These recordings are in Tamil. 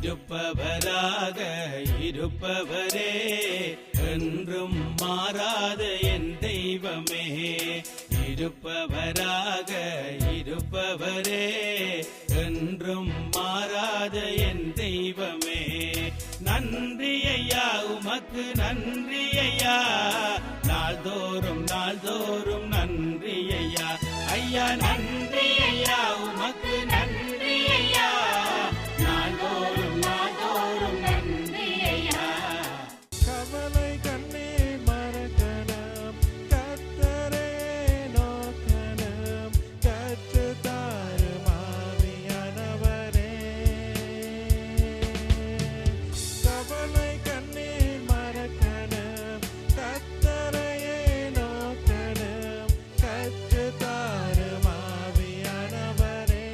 இருப்பவராக இருப்பவரே என்றும் மாறாத என் தெய்வமே இருப்பவராக இருப்பவரே என்றும் மாறாத என் தெய்வமே நன்றி ஐயா உமக்கு நன்றி ஐயா நாள்தோறும் நாள்தோறும் நன்றி ஐயா ஐயா நன்றி ஐயா உமக்கு நன்றி ஐயா நாள்தோறும் நாள்தோறும் நன்றி ஐயா கவலை கண்ணீர் மறக்கணும் கர்த்தரை நோக்கணும் கற்று தாரும் ஆவியானவரே கவலை கண்ணீர் மறக்கணும் கர்த்தரையே நோக்கணும் கற்று தாரும் ஆவியானவரே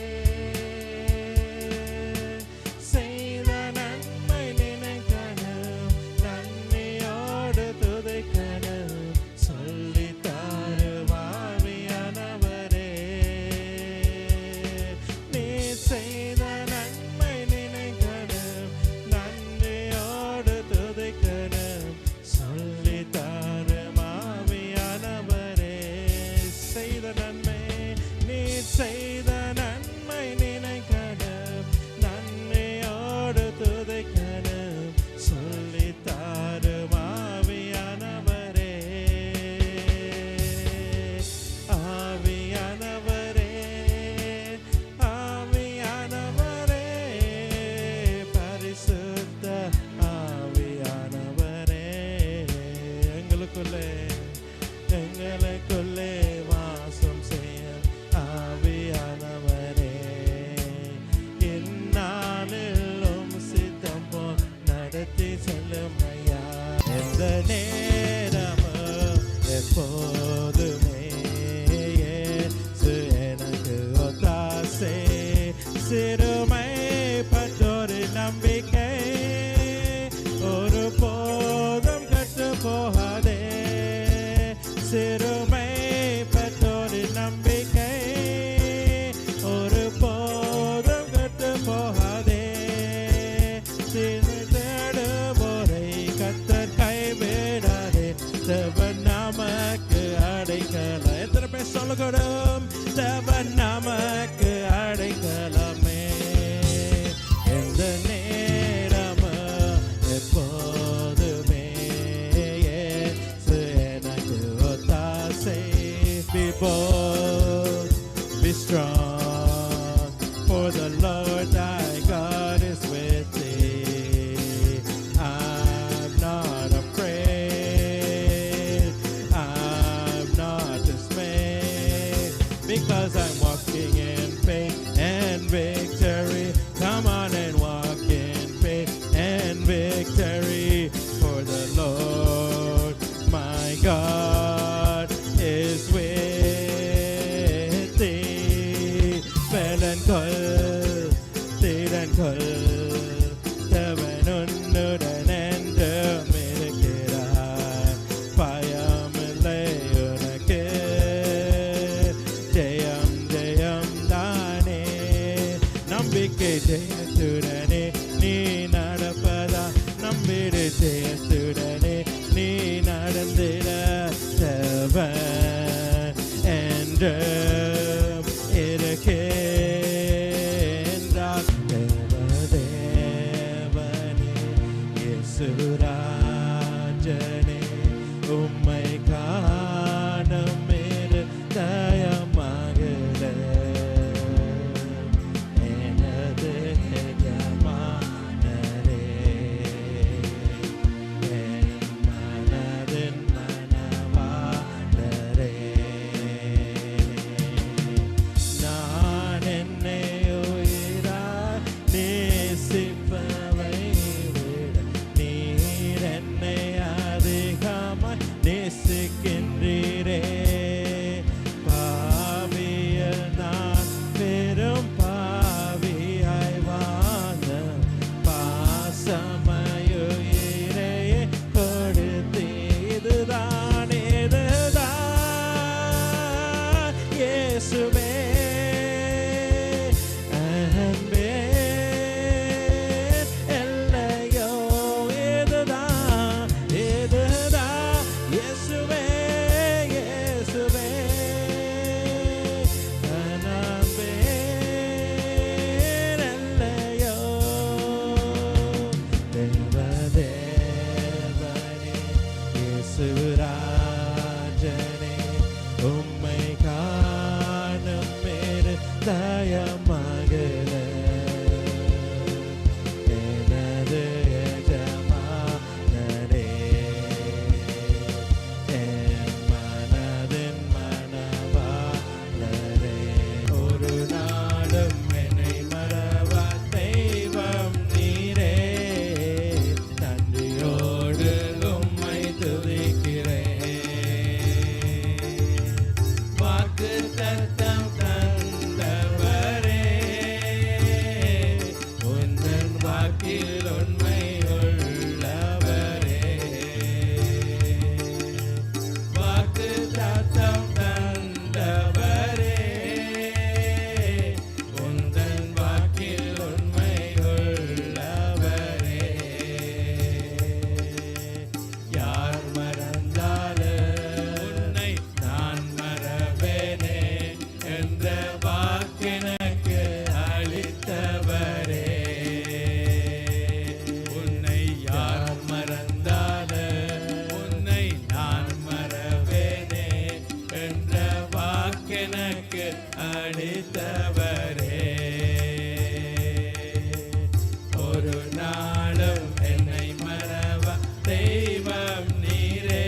நாளும் என்னை மறவா தெய்வம் நீரே.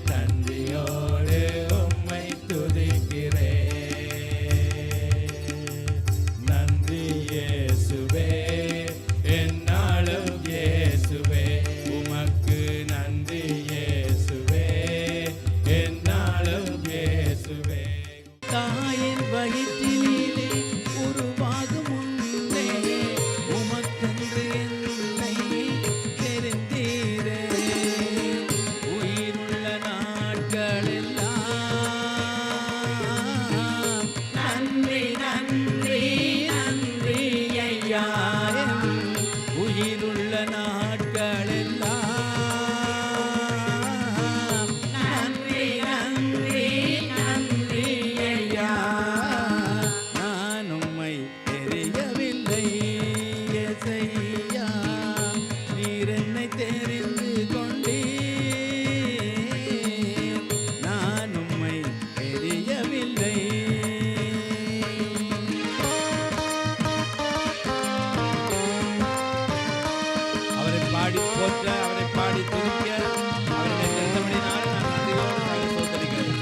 நன்றியோடு உம்மை துதிக்கிறேன். நன்றி இயேசுவே, என்னாலும் இயேசுவே, உமக்கு நன்றி இயேசுவே, என்னாலும் இயேசுவே. தாயின் வயிற்றினிலே உருவாகும் முன்னே உமக்கென்று என்னை தெரிந்தீரே. உயிருள்ள நாட்களெல்லாம் நன்றி நன்றி நன்றி ஐயா. உயிருள்ள நாட்களெல்லாம் நன்றி நன்றி நன்றி ஐயா. நான் உம்மை தெரியவில்லை இயேசையா, நீர் என்னை தெரிந்து கொண்டீர். நான் உம்மை தெரியவில்லை. அவரை பாடி போற்ற, அவரை பாடி துதிக்க, அவரை தெரிந்தபடினால் நான் நன்றியோடு அவரை ஸ்தோத்திரிக்கிறேன்.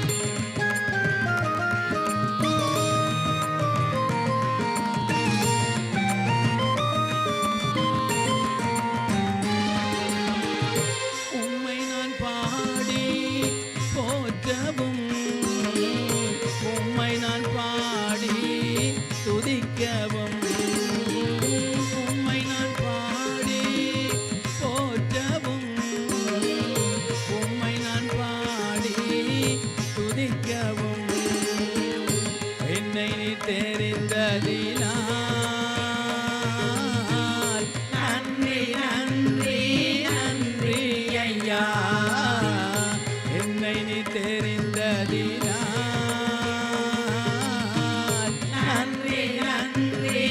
உம்மை நான் பாடி போற்றவும், உம்மை நான் பாடி துதிக்கவும், உம்மை நான் பாடி போற்றவும், உம்மை நான் பாடி துதிக்கவும். என்னை நீ தெரிந்ததினால் நன்றி நன்றி நன்றி ஐயா. என்னை நீ தெரிந்ததினால் நன்றி நன்றி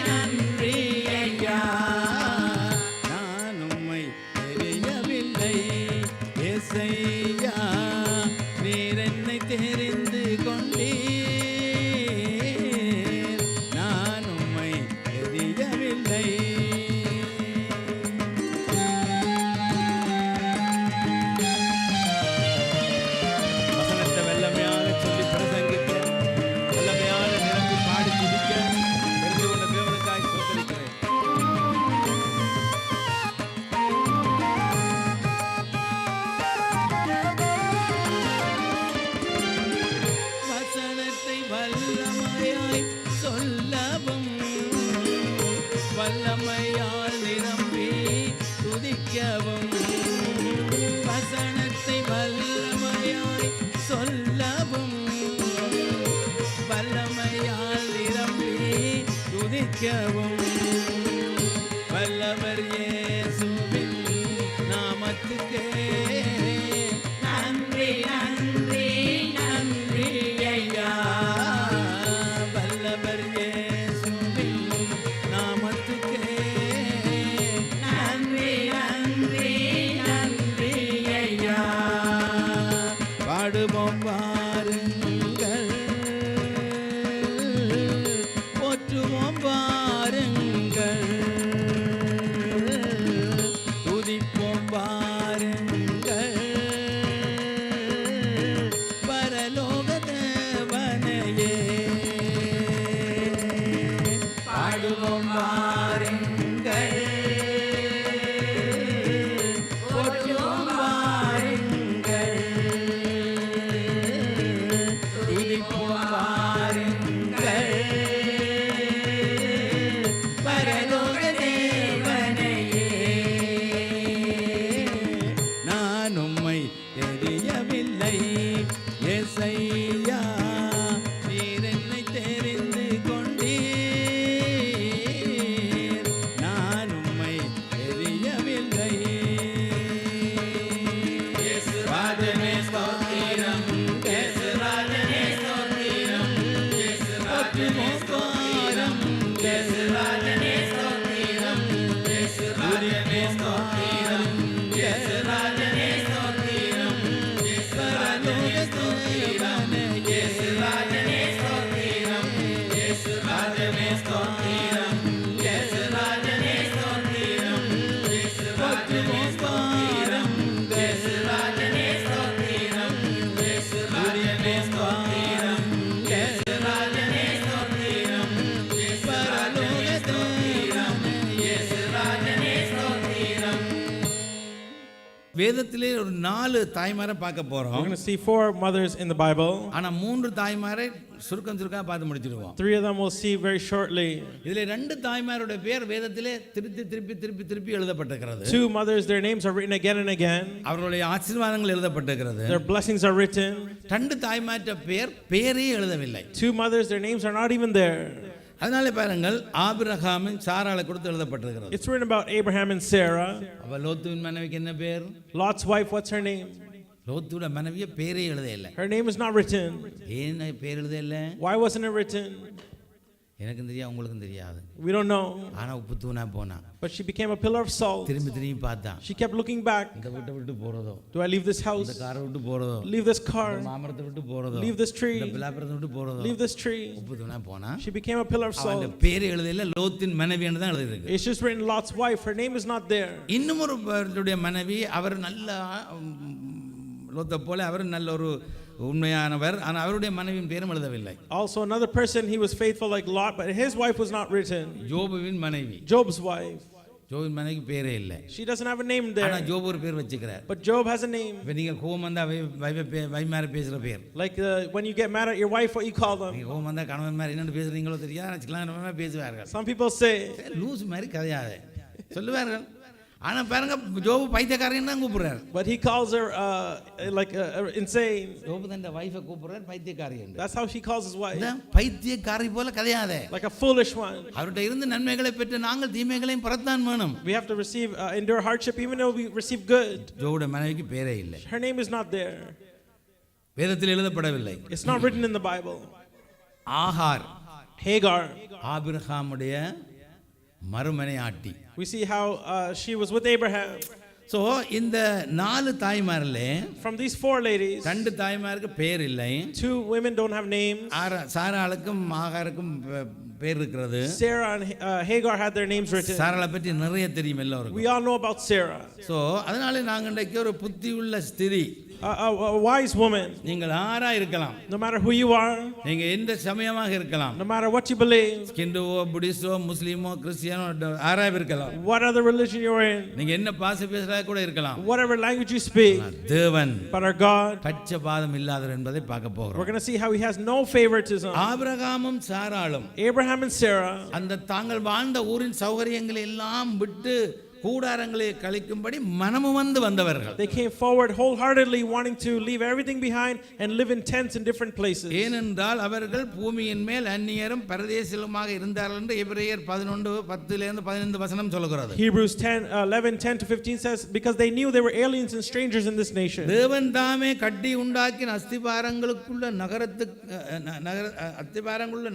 நன்றி ஐயா. நான் உம்மை தெரியவில்லை இயேசையா, நீர் என்னை தெரிந்து கொண்டீர். நான் உம்மை தெரியவில்லை. வசனத்தை வெள்ளமையாக சொல்லி பிரசங்கிக்க, வெள்ளமையாக நிரம்பி பாடி துதிக்க தெரிந்து கொண்ட தேவனுக்காய் ஸ்தோத்திரிக்கிறேன். வசனத்தை வல்லமையாய் சொல்லவும், வல்லமையால் நிரம்பி துதிக்கவும். வசனத்தை வல்லமையாய் சொல்லவும், வல்லமையால் நிரம்பி துதிக்கவும். வல்லவர் இயேசுவின் நாமத்துக்கே நன்றி நன்றி நன்றி ஐயா. வல்லவர் இயேசுவின் நாமத்துக்கே நன்றி நன்றி நன்றி ஐயா. பாடுவோம் வாருங்கள், போற்றுவோம் வாருங்கள், வேதத்திலே ஒரு 4 தாய்மாரை பார்க்க We're போறோம். going to see 4 mothers in the Bible. ஆனா 3 தாய்மாரை சுருக்கமா பார்த்து முடிச்சிடுவோம். 3 of them we'll see very shortly. இதுல 2 தாய்மாரோட பேர் வேதத்திலே திருப்பி எழுதப்பட்டிருக்கிறது. 2 mothers, their names are written again and again. அவர்களுடைய ஆசீர்வாதங்கள் எழுதப்பட்டிருக்கிறது. Their blessings are written. 2 தாய்மாற்ற பேரே எழுதவில்லை. 2 mothers, their names are not even there. அதனால பாருங்கள் ஆபிரகாமின் சாராளை குறித்து எழுதப்பட்டிருக்கிறது. It's written about Abraham and Sarah. அவ லோத்துவின் மனைவிக்கு என்ன பேர்? Lot's wife, what's her name? லோத்துவோட மனைவிய பேரே எழுத இல்ல. Her name is not written. ஏன் பேர் எழுத இல்ல? Why wasn't it written? எனக்கும் தெரியாது, உங்களுக்கும் தெரியாது. We don't know. ஆனா உப்பு தூணா போனா. But she became a pillar of salt. திரும்பி பார்த்தா. She kept looking back. இந்த வீட்டை விட்டு போறதோ? Do I leave this house? இந்த காரை விட்டு போறதோ? Leave this car? மாமரத்தை விட்டு போறதோ? Leave this tree? இந்த பிலாப்பரத்தை விட்டு போறதோ? Leave this tree? உப்பு தூணா போனா. She became a pillar of salt. அவளுடைய பேர் எழுத இல்ல, லோத்தின் மனைவின்னு தான் எழுதி இருக்கு. It's just written Lot's wife. Her name is not there. இன்னும் ஒரு மனைவி, அவர் நல்ல லோத்தை போல அவர் நல்ல ஒரு உண்மையானவர், ஆனா அவருடைய மனைவியின் பேரும் எழுதவில்லை. Also another person, he was faithful like Lot, but his wife was not written. யோபுவின் மனைவி. Job's wife. ஜோபின் மனைவிக்கு பேரே இல்ல. She doesn't have a name ஆனா there. ஜோபு ஒரு பேர் வச்சிருக்கார். But Job has a name. இப்ப நீங்க கோபம் வந்தா வைமாரி பேசுற பேர். Like when you get mad at your wife, what you call them. நீங்க கோபம் வந்தா கணவன் மாதிரி என்ன பேசுறீங்களோ தெரியாது, நினைச்சுக்கலாம் பேசுவார்கள். Some people say, லூஸ் மாதிரி கதையாதே சொல்லுவார்கள். ஆனா பாருங்க ஜோபு பைத்தியக்காரன் தான் கூப்பிடுறார். but he calls her like insane. ஜோபு than wifi கூப்பிடுறார் பைத்தியக்காரி என்று. That's how she calls his wife. பைத்தியக்காரி போல கதையாதே. Like a foolish one. அவர்ட்ட இருந்து நன்மைகளை பெற்று நாங்கள் தீமைகளையும் பரத்தான் வேணும். We have to receive endure hardship even though we receive good. ஜோபுடைய மனைவிக்கு பேரே இல்லை. Her name is not there. வேதத்தில் எழுதப்படவில்லை. It's not written in the Bible. Hagar, Hagar, ஆபிரகாமுடைய மறுமனையாட்டி. we see how she was with Abraham. So இந்த 4 தாய்மாரிலே From these 4 ladies, 2 தாய்மாருக்கு பேர் இல்லை. 2 women don't have names. சாராளுக்கும் ஆகாருக்கும் பேர் இருக்கிறது. Sarah and Hagar had their names written. சாராளை பற்றி நிறைய தெரியும் எல்லாருக்கும். We all know about Sarah. So அதனால நாங்க இன்றைக்கு ஒரு புத்தியுள்ள ஸ்திரீ, A wise woman. நீங்கள் ஆரா இருக்கலாம், No matter who you are, நீங்க எந்த சமயமாக இருக்கலாம், no matter what you believe, ஹிந்துவோ புத்திஸ்டோ முஸ்லீமோ கிறிஸ்டியனோ ஆரா இருக்கலாம், what other religion you're in, நீங்க என்ன பாச பேசுறதா கூட இருக்கலாம், whatever language you speak, தேவன் but our God, பட்சபாதம் இல்லாதவர் என்பதை பார்க்க we're போகிறோம். going to see how he has no favoritism. ஆபிரகாமும் சாராளும் Abraham and Sarah, அந்த தாங்கள் வாழ்ந்த ஊரின் சௌகரியங்களை எல்லாம் விட்டு கூடாரங்களை கழிக்கும்படி மனமும் வந்தவர்கள். they came forward wholeheartedly wanting to leave everything behind and live in tents in different places. ஏனென்றால் அவர்கள் பூமியின் மேல் அந்நியரும் பரதேசிகளுமாக இருந்தார்கள் என்று எபிரேயர் 11:10 இருந்து 15 வசனம் சொல்கிறது. Hebrews 11:10-15 says because they knew they were aliens and strangers in this nation. தேவன் தாமே கட்டி உண்டாக்கின அஸ்திபாரங்களுக்குள்ள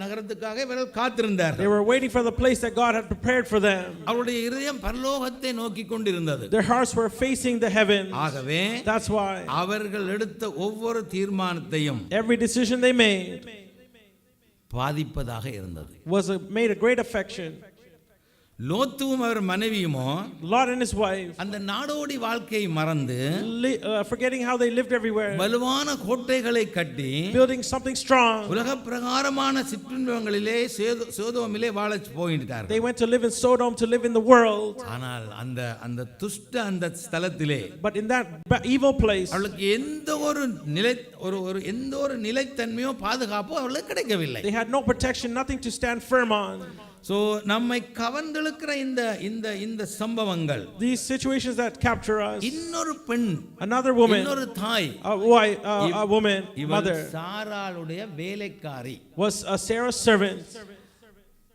நகரத்துக்காக இவர்கள் காத்திருந்தார்கள். They were waiting for the place that God had prepared for them. அவருடைய இதயம் பரலோகத்தை நோக்கி கொண்டிருந்தது. Their hearts were facing the heavens. ஆகவே That's why அவர்கள் எடுத்த ஒவ்வொரு தீர்மானத்தையும் every decision they made பாதிப்பதாக இருந்தது. made a great affection. லோத்துவும் our மனைவியுமோ Lot and his wife, அந்த நாடோடி வாழ்க்கையை மறந்து forgetting how they lived everywhere, வலுவான கோட்டைகளை கட்டி building something strong. உலக பிரகாரமான சிற்றின்பங்களிலே சோதோமிலே வாழச் போயிட்டார்கள். They went to live in Sodom, to live in the world. ஆனால் அந்த துஷ்ட அந்த ஸ்தலத்திலே, but in that evil place, அவளுக்கு எந்த ஒரு நிலைத்தன்மையோ பாதுகாப்போ அவளுக்கு கிடைக்கவில்லை. they had no protection, nothing to stand firm on. So நம்மை கவர்ந்தெழுக்கிற இந்த சம்பவங்கள், these situations that capture us, இன்னொரு பெண், another woman, இன்னொரு தாய், a woman, mother, சாராளுடைய வேலைக்காரி, was a Sarah's servant.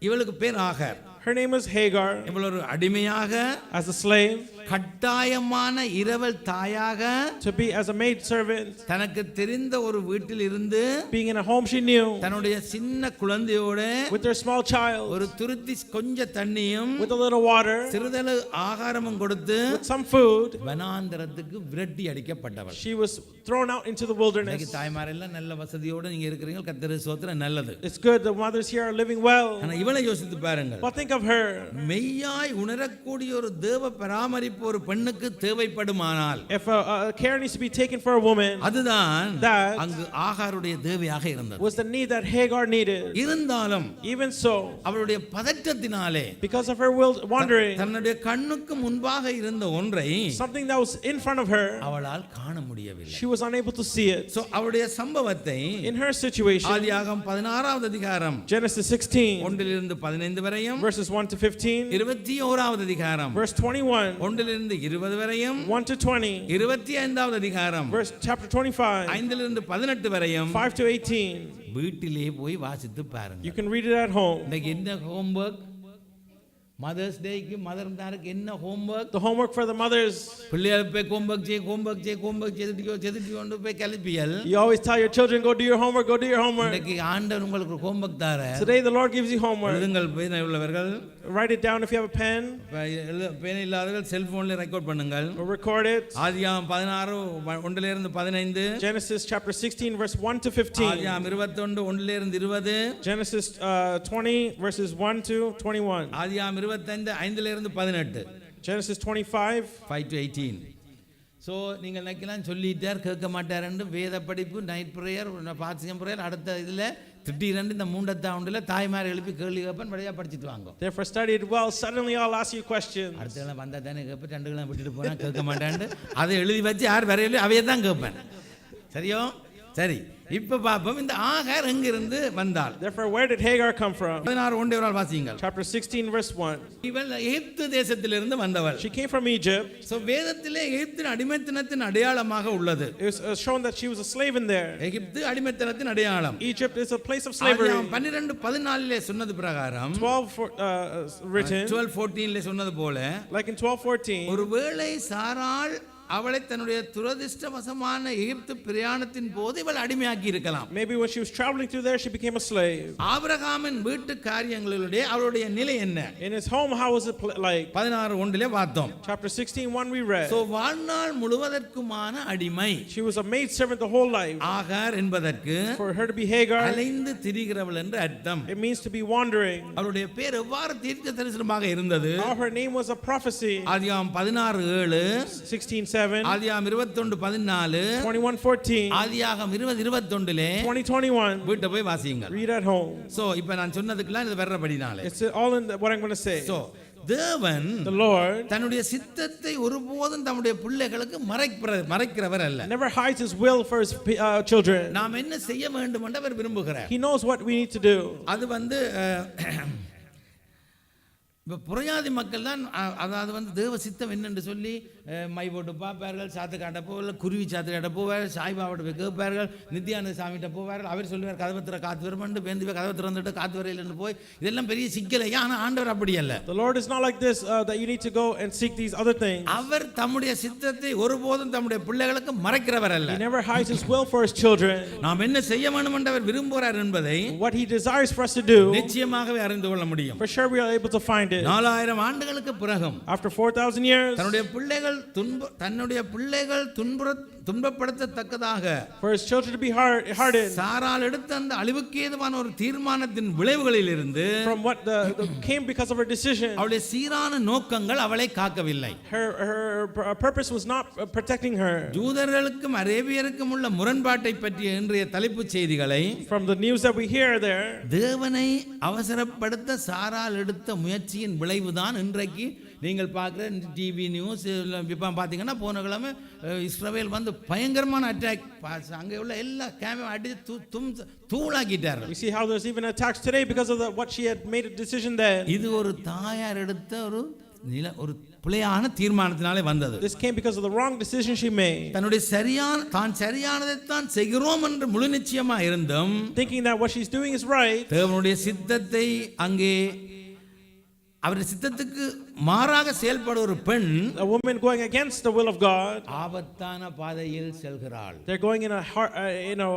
இவளுக்கு பேர் ஆகார். Her name was Hagar. இவள் ஒரு அடிமையாக, as a slave, கட்டாயமான இரவல் தாயாக, to be as a maid servant, தனக்கு தெரிந்த ஒரு வீட்டில் இருந்து, being in a home she knew, தன்னுடைய சின்ன குழந்தையோட, with their small child, ஒரு துருத்தி கொஞ்ச தண்ணியும், with a little water, சிறிதளவு ஆகாரமும் கொடுத்து, with some food, வனாந்தரத்துக்கு விரட்டி அடிக்கப்பட்டவள். she was thrown out into the wilderness. இன்னைக்கு தாய்மாரெல்லாம் நல்ல வசதியோட நீங்க இருக்கிறீங்க, கர்த்தருக்கு ஸ்தோத்திரம், நல்லது. It's good the mothers here are living well. ஆனா இவளை யோசித்து பாருங்க. But think of her. மெய்யாய் உணரக்கூடிய ஒரு தேவ பராமரிப்பு ஒரு பெண்ணுக்கு தேவைப்படுமானால் If a care needs to be taken for a woman, அதுதான் that அங்கு ஆகாருடைய தேவையாக இருந்தது. was the need that Hagar needed. இருந்தாலும் Even so, அவளுடைய பதற்றத்தினாலே because of her wandering, தன்னுடைய கண்ணுக்கு முன்பாக இருந்த ஒன்றை something that was in front of her, அவளால் காண முடியவில்லை. she was unable to see it. So அவளுடைய சம்பவத்தை In her situation, ஆதியாகமம் 16வது அதிகாரம் Genesis 16, 1லிருந்து 15 வரையும், verses 1 to 15, 21வது அதிகாரம் verse 21, 1லிருந்து 20 வரையும், 1 to 20, 25வது அதிகாரம் verse chapter 25, 5லிருந்து 18 வரையும் 5 to 18. வீட்டிலே போய் வாசித்து பாருங்க. You can read it at home. இன்னைக்கு என்ன ஹோம்வொர்க்? மதர்ஸ் டேக்கு மதர்னாருக்கு என்ன homework? The homework for the mothers. பிள்ளைகள் போய் ஹோம்வொர்க் செய்துட்டு கொண்டு போய் கிளப்பியல். You always tell your children, go do your homework, go do your homework. இன்னைக்கு ஆண்டவர் உங்களுக்கு ஹோம்வொர்க் தார. Today the Lord gives you homework. எழுதுங்கள் பேனை உள்ளவர்கள். Write it down if you have a pen. பேனை இல்லாதவர்கள் செல்போன்ல ரெக்கார்ட் பண்ணுங்கள். Or record it. ஆதியாகமம் 16 1லிருந்து 15, Genesis chapter 16 verse 1 to 15. ஆதியாகமம் 21 1லிருந்து 20, Genesis 20 verses 1 to 21. ஆதியாகமம் 25 5லிருந்து 18, Genesis 25. 5 to 18. ஸோ நீங்கள் நினைக்கலாம் சொல்லிட்டார் கேட்க மாட்டாருன்னு வேத படிப்பு நைட் ப்ரேயர் பாசியம் ப்ரேயர் அடுத்த இதில் திடீரென்று இந்த மூண்டத்தாண்டில் தாய்மார் எழுப்பி கேள்வி கேட்பேன் வழியாக படிச்சுட்டு வாங்க. Therefore study it well. Suddenly I'll ask you questions. அடுத்தவங்க வந்தால் தானே கேட்பேன், 2 கிலோ விட்டுட்டு போனால் கேட்க மாட்டேன்னு அதை எழுதி வச்சு யார் வரையில அவையே தான் கேட்பேன். சரியோ? சரி, இப்போ பார்ப்போம் இந்த ஆகார் எங்கிருந்து வந்தாள். Therefore where did Hagar come from? 16 வாசியுங்கள். Chapter 16 verse 1. இவள் எகிப்து தேசத்திலிருந்து வந்தவள். She came from Egypt. So வேதத்திலே எகிப்தின் அடிமைத்தனத்தின் அடையாளமாக உள்ளது. It was shown that she was a slave in there. எகிப்து அடிமைத்தனத்தின் அடையாளம். Egypt is a place of slavery. 12:14 சொன்னது பிரகாரம் 12 written 12:14 சொன்னது போல like in 12:14. ஒருவேளை சாராள் அவளை தன்னுடைய துரதிஷ்டவசமான எகிப்து பிரயாணத்தின் போது இவள் அடிமையாக்கி இருக்கலாம். Maybe when she was traveling through there she became a slave. ஆபிரகாமின் வீட்டு காரியங்களிலே அவளுடைய நிலை என்ன? In his home how was it like? 16:1 பார்த்தோம். Chapter 16:1 we read. சோ வாழ்நாள் முழுவதற்குமான அடிமை. She was a maid servant the whole life. ஆகார் என்பதற்கு For her to be Hagar, அலைந்து திரிகிறவள் என்று அர்த்தம். it means to be wandering. அவளுடைய பேர் எவ்வாறு தீர்க்க தரிசனமாக இருந்தது? How her name was a prophecy. ஆதியாகமம் 16:7, 16:7, ஆதியாகமம் 21:14, 21:14, ஆதியாகமம் 20:21 20:21. வீட்டை போய் வாசியுங்கள். Read at home. சோ இப்போ நான் சொன்னதுக்கெல்லாம் இது வர்றபடினாலே It's all in what I'm going to say. So தேவன் The Lord தன்னுடைய சித்தத்தை ஒருபோதும் தம்முடைய பிள்ளைகளுக்கு மறைக்கிறவர் அல்ல. never hides his will for his children. நாம் என்ன செய்ய வேண்டும் என்று அவர் விரும்புகிறார். He knows what we need to do. அது இப்போ புறையாதி மக்கள் தான் அதாவது தேவ சித்தம் என்னென்று சொல்லி மை போட்டு பார்ப்பார்கள், சாத்து காட்ட போவார்கள், குருவி சாத்து காட்ட போவார்கள், சாய்பாபாட்ட போய் கேட்பார்கள், நித்யானந்த சாமிகிட்ட போவார்கள். அவர் சொல்லுவார் கதவத்திர காத்து வருமென்று பேந்து கதவை திறந்துட்டு காத்து வரையில்னு போய் இதெல்லாம் பெரிய சிக்கலை. ஆனால் ஆண்டவர் அப்படி அல்ல. The Lord is not like this that you need to go and seek these other things. அவர் தம்முடைய சித்தத்தை ஒருபோதும் தம்முடைய பிள்ளைகளுக்கு மறைக்கிறவர் அல்ல. He never hides his will for his children. நாம் என்ன செய்ய வேண்டும் என்று அவர் விரும்புகிறார் என்பதை What he desires for us to do, நிச்சயமாகவே அறிந்து கொள்ள முடியும். for sure we are able to find it. 4000 ஆண்டுகளுக்கு பிறகும் After 4,000 years, தன்னுடைய பிள்ளைகள் துன்பப்படுத்தத்தக்கதாக for his children to be hardened, சாராள் எடுத்த அந்த அழிவுக்கு ஏதுவான ஒரு தீர்மானத்தின் விளைவுகளில் இருந்து from what came because of her decision, அவளுடைய சீரான நோக்கங்கள் அவளை காக்கவில்லை. her purpose was not protecting her. யூதர்களுக்கும் அரேபியருக்கும் உள்ள முரண்பாட்டை பற்றிய இன்றைய தலைப்புச் செய்திகளை From the news that we hear there, தேவனை அவசரப்படுத்த சாராள் எடுத்த முயற்சியின் விளைவுதான் இன்றைக்கு நீங்கள் பார்க்குற டிவி நியூஸ் இப்போ பார்த்தீங்கன்னா போன கிழமை இஸ்ரவேல் வந்து பயங்கரமான அட்டாக், அங்கே உள்ள எல்லா கேமையும் அடித்து தூளாக்கிட்டார்கள். we see how there's even attacks today because of what she had made a decision then. இது ஒரு தாயார் எடுத்த ஒரு பிழையான தீர்மானத்தினாலே வந்தது. This came because of the wrong decision she made. தன்னுடைய சரியானதைத்தான் செய்கிறோம் என்று முழு நிச்சயமா இருந்தும், thinking that what she's doing is right, தேவனுடைய சித்தத்தை அங்கே அவருடைய சித்தத்துக்கு மாறாக செயல்பட ஒரு பெண் a woman going against the will of God, ஆபத்தான பாதையில் செல்கிறாள். they're going in a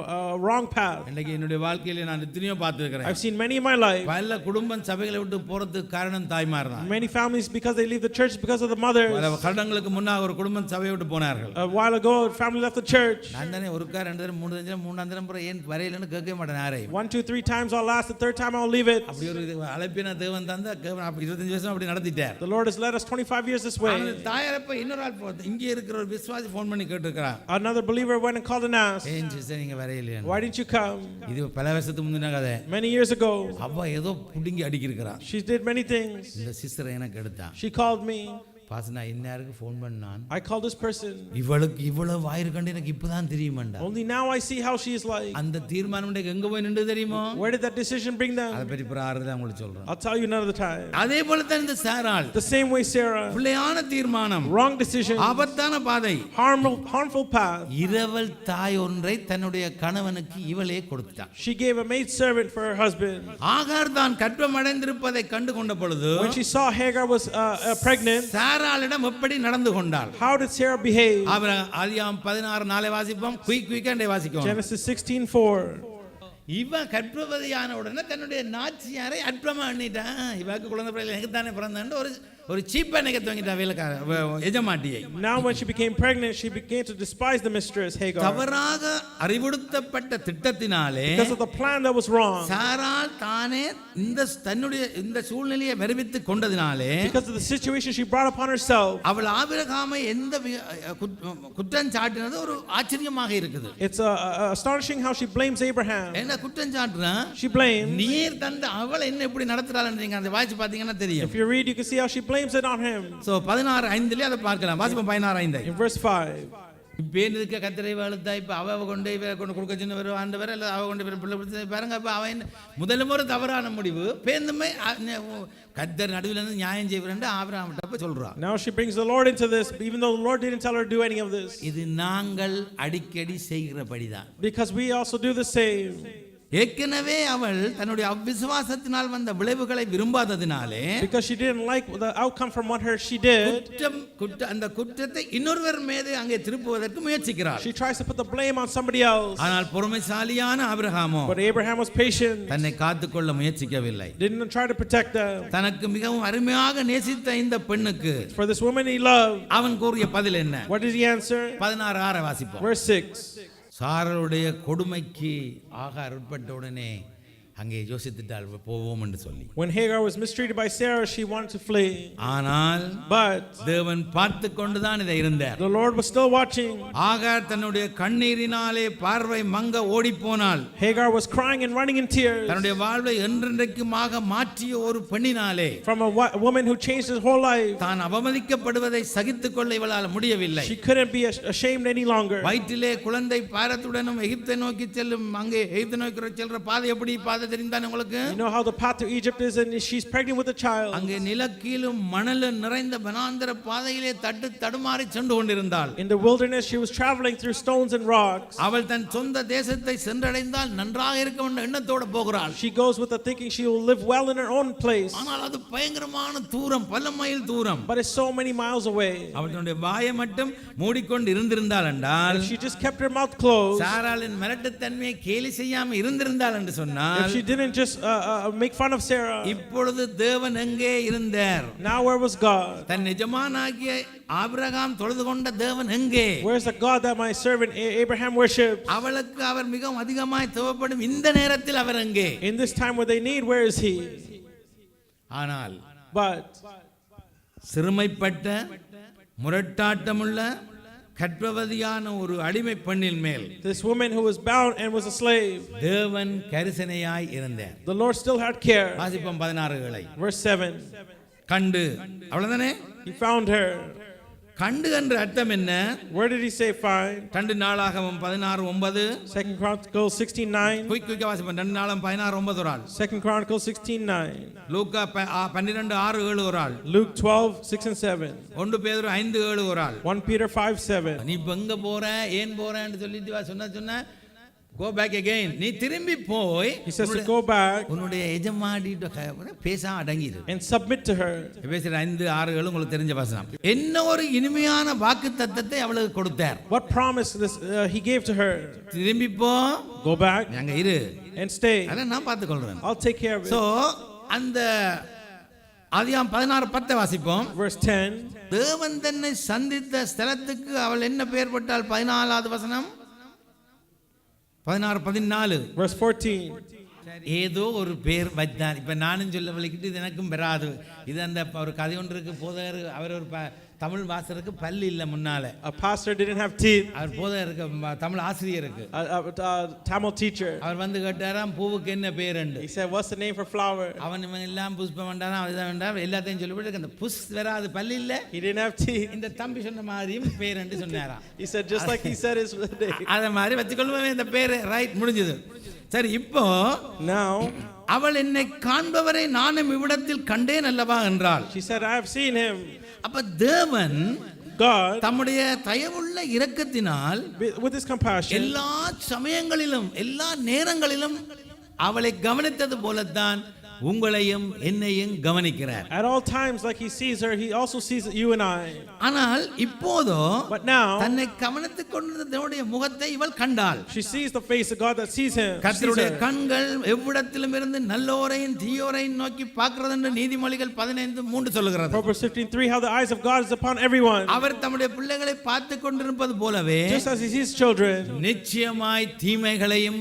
wrong path. இன்னைக்கு என்னுடைய வாழ்க்கையில நான் எத்தனையோ பார்த்திருக்கிறேன். I've seen many in my life. பல குடும்பம் சபைகளை விட்டு போறதுக்கு காரணம் தாய்மார் தான். Many families, because they leave the church because of the mothers. பல வருடங்களுக்கு முன்னாக ஒரு குடும்பம் சபையை விட்டு போனார்கள். A while ago, a family left the church. நான் தானே ஒருக்கா ரெண்டு தடவை மூணு தடவை மூணாம் தடவை அப்புறம் ஏன் வரையிலன்னு கேட்க மாட்டேன் யாரையும். 1, 2, 3 times I'll last, the third time I'll leave it. அப்படி ஒரு அழைப்பின தேவன் தந்தா 25 வருஷம் அப்படி நடத்திட்டார். The Lord has led us 25 years this way. தாயாரப்ப இன்னொரு ஆள் போறது இங்கே இருக்கிற ஒரு விசுவாசி ஃபோன் பண்ணி கேட்டிருக்கிறான். Another believer went and called and asked, ஏன் சிஸ்டர் நீங்க வரையிலையா? why didn't you come? இது பல வருஷத்துக்கு முந்தின கதை. Many years ago. அவ ஏதோ புடிங்கி அடிக்கிருக்கிறான். She did many things. இந்த சிஸ்டர் எனக்கு எடுத்தான். She called me. பாஸ்னா இன்னாருக்கு ஃபோன் பண்ணான். I called this person. இவளுக்கு இவ்வளவு வாயிரு கண்டு எனக்கு இப்பதான் தெரியுமாண்டா. Only now I see how she is like. அந்த தீர்மானம் எங்க போய் நின்று தெரியுமா? Where did that decision bring them? அத பத்தி பிரார்த்தனை உங்களுக்கு சொல்றேன். I'll tell you another time. அதே போல தான் இந்த சாராள். The same way Sarah. பிள்ளையான தீர்மானம். Wrong decision. ஆபத்தான பாதை. Harmful path. இரவல் தாய் ஒன்றை தன்னுடைய கணவனுக்கு இவளே கொடுத்தாள். She gave a maid servant for her husband. ஆகார் தான் கர்ப்பம் அடைந்திருப்பதை கண்டு கொண்ட பொழுது when she saw Hagar was pregnant, சாராளிடம் எப்படி நடந்து கொண்டாள்? how did Sarah behave? ஆதியாகமம் 16:4 வாசிப்போம். குயிக்கா வாசிப்போம். Genesis 16:4. இவ கர்ப்பவதியான உடனே தன்னுடைய நாச்சியாரை அற்பமா எண்ணிட்டான். இவக்கு குழந்தை பிள்ளை எனக்கு தானே பிறந்தான்னு ஒரு சீப்பா நிக்க துவங்கிட்டா எஜமாட்டியை. Now when she became pregnant, she began to despise the mistress Hagar. தவறாக அறிவுறுத்தப்பட்ட திட்டத்தினாலே, because of the plan that was wrong, சாராள் தானே தன்னுடைய இந்த சூழ்நிலையை வருவித்துக் கொண்டதினாலே, because of the situation she brought upon herself, அவள் ஆபிரகாமை எந்த குற்றம் சாட்டினது ஒரு ஆச்சரியமாக இருக்குது. It's astonishing how she blames Abraham. என்ன குற்றம் சாட்டுறா? She blames. நீர் தந்த அவள் என்ன இப்படி நடத்துறாள்னு நீங்க அந்த வாய்ஸ் பாத்தீங்கன்னா தெரியும். If you read, you can see how she blames it on him. So 16:5 அதை பார்க்கலாம். வாசிப்போம் 16:5. In verse 5. பேனுக்கு கத்திரை வளர்த்தா இப்ப அவ கொண்டு கொடுக்க சின்ன வரும் ஆண்டவர் அல்ல அவ கொண்டு பிள்ளை பாருங்க. அப்ப அவன் முதல்ல ஒரு தவறான முடிவு பேந்துமே கத்தர் நடுவில் இருந்து நியாயம் செய்வரண்டு ஆபிரகாம் சொல்றா. Now she brings the Lord into this, even though the Lord didn't tell her to do any of this. இது நாங்கள் அடிக்கடி செய்கிறபடிதான். Because we also do the same. ஏற்கனவே அவள் தன்னுடைய அவிசுவாசத்தினால் வந்த விளைவுகளை விரும்பாததினாலே, because she didn't like the outcome from what she did, அந்த குற்றத்தை இன்னொருவர் மீது அங்கே திருப்புவதற்கு முயற்சிக்கிறாள். she tries to put the blame on somebody else. ஆனால் பொறுமைசாலியான ஆபிரகாமோ, but Abraham was patient, தன்னை காத்துக்கொள்ள முயற்சிக்கவில்லை. didn't try to protect them. தனக்கு மிகவும் அருமையாக நேசித்த இந்த பெண்ணுக்கு, for this woman he loved, அவன் கூறிய பதில் என்ன? what did he answer? 16:6 வாசிப்போம். verse 6. சாராளுடைய கொடுமைக்கு ஆகார் உட்பட்ட உடனே அங்கே யோசித்துட்டாள் போவோம் என்று சொல்லி. when Hagar was mistreated by Sarah, she wanted to flee. ஆனால் but தேவன் பார்த்து கொண்டுதான் இதை இருந்தார். the Lord was still watching. ஆகார் தன்னுடைய கண்ணீரினாலே பார்வை மங்க ஓடி போனாள். Hagar was crying and running in tears. தன்னுடைய வாழ்வை என்றென்றைக்குமாக மாற்றிய ஒரு பெண்ணினாலே, from a woman who changed her whole life, தான் அவமதிக்கப்படுவதை சகித்துக்கொள்ள இவளால் முடியவில்லை. she couldn't be ashamed any longer. வயிற்றிலே குழந்தை பாரத்துடனும் எகிப்தை நோக்கி செல்லும் அங்கே எகிப்தை நோக்கி செல்ற பாதை எப்படி பாதை தெரிந்தானே உங்களுக்கு? you know how the path to Egypt is, and she's pregnant with a child. அங்கே நிலக்கீலும் மணலும் நிறைந்த வனாந்தர பாதையிலே தடுமாறி சென்று கொண்டிருந்தாள். in the wilderness she was traveling through stones and rocks. அவள் தன் சொந்த தேசத்தை சென்றடைந்தால் நன்றாக இருக்கும் என்ற எண்ணத்தோடு போகிறாள். she goes with the thinking she will live well in her own place. ஆனால் அது பயங்கரமான தூரம், பல மைல் தூரம். but it's so many miles away. அவள் தன்னுடைய வாயை மட்டும் மூடிக்கொண்டு இருந்திருந்தாள் என்றால், if she just kept her mouth closed, சாராளின் மிரட்டுத்தன்மையை கேலி செய்யாம இருந்திருந்தாள் என்று சொன்னால், if she didn't just make fun of Sarah, இப்பொழுது தேவன் எங்கே இருந்தார்? now where was God? தன் எஜமானாகிய ஆபிரகாம் தொழுது கொண்ட தேவன் எங்கே? where's the God that my servant Abraham worshipped? அவளுக்கு அவர் மிகவும் அதிகமாய் தேவைப்படும் இந்த நேரத்தில் அவர் எங்கே? in this time where they need, where is he? ஆனால் but சிறுமைப்பட்ட முரட்டாட்டமுள்ள கர்ப்பவதியான ஒரு அடிமை பெண்ணின் மேல், this woman who was bound and was a slave, தேவன் கரிசனையாய் இருந்தார். the Lord still had care. வாசிப்போம் 16 verse 7. கண்டு, அவ்வளவுதானே? he found her. கண்டு என்ற அர்த்தம் என்ன? where did he say find? 2 நாளாகமம் 16:9, 2 Chronicles 16:9, குயிக்கா வாசிப்போம். 2 நாளாகமம் 16:9 ஒரு ஆள், 2 Chronicles 16:9, லூக்கா 12:6-7 ஒரு ஆள், Luke 12:6 and 7, 1 பேதுரு 5:7 ஒரு ஆள். 1 Peter 5:7. நீ எங்க போற ஏன் போறன்னு சொல்லிட்டு சொன்ன go back again. நீ திரும்பி போய் He says to go back உன்னுடைய எஜமானிட்ட பேச அடங்கிடு and submit to her. எபேசியர் 5:6 உங்களுக்கு தெரிஞ்ச வசனம். என்ன ஒரு இனிமையான வாக்குத்தத்தத்தை அவளுக்கு கொடுத்தார். What promise he gave to her? திரும்பி போ, Go back அங்க இரு and stay. அத நான் பார்த்துக்கொள்றேன். I'll take care of it. So அந்த ஆதியாகமம் 16:10 வாசிப்போம். Verse 10. தேவன் தன்னை சந்தித்த ஸ்தலத்துக்கு அவள் என்ன பெயர் போட்டாள்? 14வது வசனம் 16-14. Verse 14. ஏதோ ஒரு பேர் வைத்தார். இப்ப நானும் சொல்ல வலிக்கிட்டு இது எனக்கும் பெறாது. இது அந்த ஒரு கதை ஒன்று இருக்கு. போதகர் அவர் ஒரு தமிழ் வாசருக்கு பல்லு இல்ல முன்னால. A pastor didn't have teeth. அவர் போதகருக்கு தமிழ் ஆசிரியருக்கு Tamil teacher. அவர் வந்து கேட்டாராம் பூவுக்கு என்ன பேர்? He said, what's the name for flower? அவன் எல்லாம் புஷ்பம் வேண்டாம் அதுதான் வேண்டாம் எல்லாத்தையும் சொல்லிவிட்டு அந்த புஷ் வராது பல்லு இல்ல. He didn't have teeth. இந்த தம்பி சொன்ன மாதிரியும் பேர் என்று சொன்னாராம். He said just like he said his name. அத மாதிரி வச்சுக்கொள்ளுமே இந்த பேர். ரைட், முடிஞ்சது. சரி, இப்போ Now அவள் என்னை காண்பவரை நானும் இவ்விடத்தில் கண்டேன் அல்லவா என்றாள். she said, I have seen him. அப்ப தேவன் God, தம்முடைய தயவுள்ள இரக்கத்தினால் with his compassion, எல்லா சமயங்களிலும் எல்லா நேரங்களிலும் அவளை கவனித்தது போலத்தான் உங்களையும் என்னையும் கவனிக்கிறார். at all times like he sees her, he also sees you and I. ஆனால் இப்போதோ But now தன்னை கவனித்துக் கொண்டிருந்த தேவனுடைய முகத்தை இவள் கண்டாள். she sees the face of God that sees him. கர்த்தருடைய கண்கள் எவ்விடத்திலும் இருந்து நல்லோரையும் தீயோரையும் நோக்கி பார்க்கிறது என்று நீதிமொழிகள் 15:3 சொல்லுகிறது. Proverbs 15:3, how the eyes of God is upon everyone. அவர் தம்முடைய பிள்ளைகளை பார்த்து கொண்டிருப்பது போலவே Just as he sees children, நிச்சயமாய் தீமைகளையும்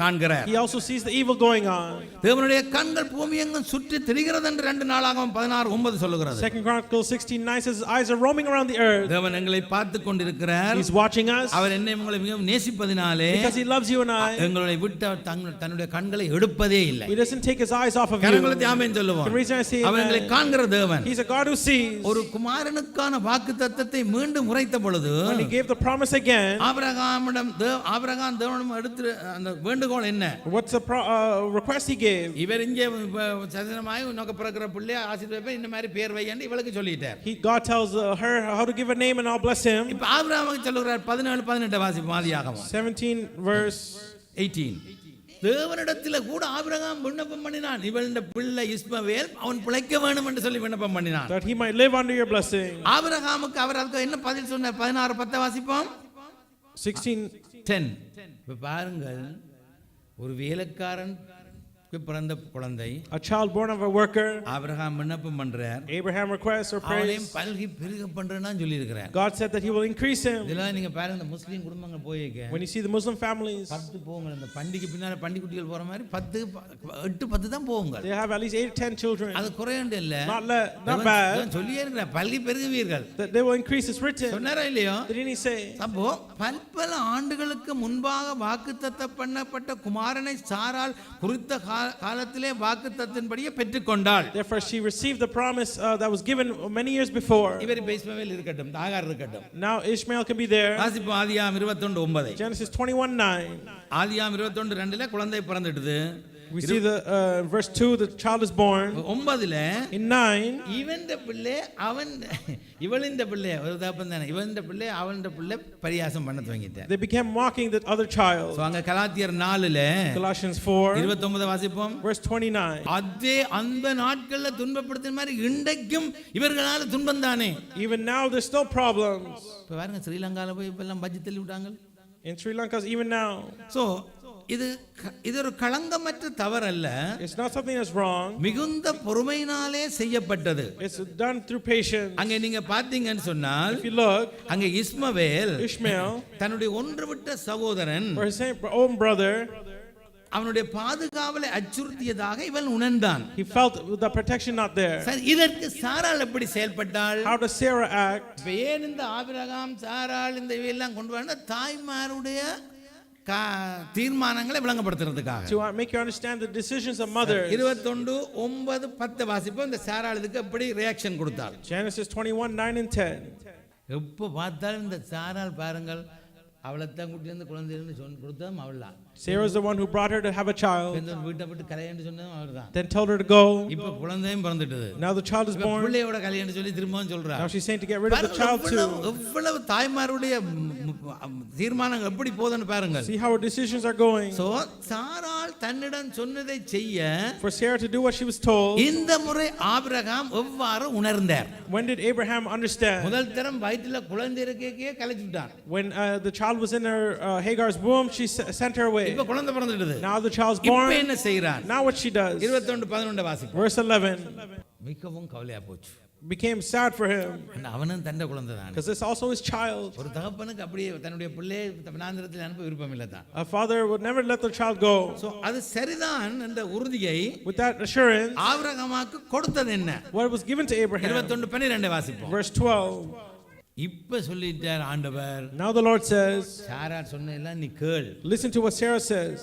காண்கிறார். he also sees the evil going on. தேவனுடைய கண்கள் பூமி எங்கும் சுற்றி திரிகிறது என்று 2 நாளாகமம் 16:9 சொல்லுகிறது. 2 Chronicles 16:9 says his eyes are roaming around the earth. தேவன் எங்களை பார்த்து கொண்டிருக்கிறார். He's watching us அவர் என்னை உங்களை மிகவும் நேசிப்பதினாலே because he loves you and I. எங்களை விட்டு அவர் தன்னுடைய கண்களை எடுப்பதே இல்லை. He doesn't take his eyes off of you. கரங்களை ஆமென் சொல்லுவோம். The reason I say அவர் எங்களை காண்கிற தேவன். He's a God who sees. ஒரு குமாரனுக்கான வாக்குத்தத்தத்தை மீண்டும் உரைத்த பொழுது When he gave the promise again, Abraham தேவனிடம் எடுத்து அந்த வேண்டுகோள் என்ன? what's the request he gave? இவர் இங்கே சதனமாய் உனக்கு பிறக்கிற பிள்ளை ஆசீர்வதிப்பேன் இந்த மாதிரி பேர் வையன்னு இவளுக்கு சொல்லிட்டார். God tells her how to give a name and I'll bless him. இப்ப ஆபிரகாமுக்கு சொல்லுகிறார் 17-18 வாசிப்போம் ஆதியாகமம் 17 verse 18. தேவனிடத்தில் கூட ஆபிரகாம் விண்ணப்பம் பண்ணினான். இவளுடைய பிள்ளை இஸ்மவேல் அவன் பிழைக்க வேண்டும் என்று சொல்லி விண்ணப்பம் பண்ணினான். that he might live under your blessing. ஆபிரகாமுக்கு அவர் அதுக்கு என்ன பதில் சொன்னார்? 16:10 வாசிப்போம். 16:10. இப்ப பாருங்கள், ஒரு வேலைக்காரன் பிறந்த குழந்தை, a child born of a worker, Abraham விண்ணப்பம் பண்றார். Abraham requests or prays. பல்கி பெருக பண்றேன்னா சொல்லி இருக்கிறார். God said that he will increase him. இதெல்லாம் நீங்க பாருங்க, இந்த முஸ்லிம் குடும்பங்கள் போயிங்க, when you see the Muslim families, 10 போங்க. இந்த பண்டிகை பின்னால பண்டிகுட்டிகள் போற மாதிரி 8-10 தான் போங்க. they have at least 8-10 children. அது குறையண்டே இல்ல, not bad. சொல்லியே இருக்கிற பல்கி பெருகுவீர்கள், that they will increase. It's written. சொன்னாரா இல்லையோ? Didn't he say? அப்போ பல்பல ஆண்டுகளுக்கு முன்பாக வாக்குத்தத்தம் பண்ணப்பட்ட குமாரனை சாரால் குறித்த காலத்திலே வாக்குத்தத்தத்தின்படியே பெற்றுக்கொண்டாள். Therefore she received the promise that was given many years before. இவர் இஸ்மவேல் இருக்கட்டும், ஆகார் இருக்கட்டும். Now Ishmael can be there. வாசிப்போம் ஆதியாகமம் 21:9. Genesis 21:9. ஆதியாகமம் 21:2 குழந்தை பிறந்துடுது. We see the verse 2, the child is born. 9ல in 9, இவன்ட பிள்ளை அவன் இவளிந்த பிள்ளை ஒரு தகப்பன் தானே, இவன்ட பிள்ளை அவன்ட பிள்ளை பரியாசம் பண்ண துவங்கிட்டார். they began mocking the other child. So அங்க கலாத்தியர் 4ல Colossians 4:29 வாசிப்போம். verse 29. அதே அந்த நாட்கள்ல துன்பப்படுத்துற மாதிரி இன்றைக்கும் இவர்களால துன்பம் தானே. even now there's still problems. இப்ப பாருங்க, ஸ்ரீலங்கால போய் இப்ப எல்லாம் பட்ஜெட் தள்ளி விட்டாங்க. in Sri Lanka even now. So இது ஒரு களங்கமற்ற தவறு அல்ல. It's not something that's wrong. மிகுந்த பொறுமையினாலே செய்யப்பட்டது. It's done through patience. அங்க நீங்க பாத்தீங்கன்னு சொன்னால், if you look, அங்க Ishmael தன்னுடைய ஒன்று விட்ட சகோதரன், or his own brother, அவனுடைய பாதுகாவலை அச்சுறுத்தியதாக இவன் உணர்ந்தான். he felt the protection not there. சரி, இதற்கு சாராள் எப்படி செயல்பட்டாள்? how does Sarah act? ஏன் இந்த ஆபிரகாம் சாராள் இந்த இவையெல்லாம் கொண்டு வந்த தாய்மாருடைய தீர்மானங்களை விளங்கப்படுத்துறதுக்காக, to make you understand the decisions of mothers. 21:9-10 வாசிப்போம். இந்த சாராள் இதுக்கு எப்படி ரியாக்ஷன் கொடுத்தாள்? Genesis 21:9 and 10. எப்ப பார்த்தாலும் இந்த சாராள் பாருங்கள், அவளைத்தான் கூட்டி வந்து குழந்தைன்னு கொடுத்ததும் அவள் தான். Sarah's the one who brought her to have a child, வீட்டை விட்டு கல்யாணம் சொன்னதும் அவள் தான். then told her to go. இப்போ குழந்தையும் பிறந்துட்டது. Now the child is born. பிள்ளையோட கல்யாணம் சொல்லி திரும்பவும் சொல்றா. Now she's saying to get rid of the child too. எவ்வளவு தாய்மாருடைய தீர்மானம் எப்படி போகுதுன்னு பாருங்க. See how her decisions are going. So சாராள் தன்னிடம் சொன்னதை செய்ய, For Sarah to do what she was told. இந்த முறை ஆபிரகாம் எவ்வாறு உணர்ந்தார்? When did Abraham understand? முதல் தரம் வயிற்றில குழந்தை இருக்கேக்கே கலைச்சு விட்டார். When the child was in her Hagar's womb, she sent her away. இப்ப குழந்தை பிறந்துட்டது. Now the child's born. இப்ப என்ன செய்றார்? Now what she does? 21:11 வாசிப்போம். Verse 11. மிகவும் கவலையா போச்சு. Became sad for him. அவனும் தன்னுடைய குழந்தை தான். Because it's also his child. ஒரு தகப்பனுக்கு அப்படியே தன்னுடைய பிள்ளையை வனாந்திரத்தில் அனுப்ப விருப்பம் இல்ல தான். A father would never let the child go. So அது சரிதான் என்ற உறுதியை With that assurance, ஆபிரகாமுக்கு கொடுத்தது என்ன? what was given to Abraham? 21:12 வாசிப்போம். Verse 12. இப்ப சொல்லிட்டார் ஆண்டவர். Now the Lord says, சாரா சொன்னதெல்லாம் நீ கேள். listen to what Sarah says.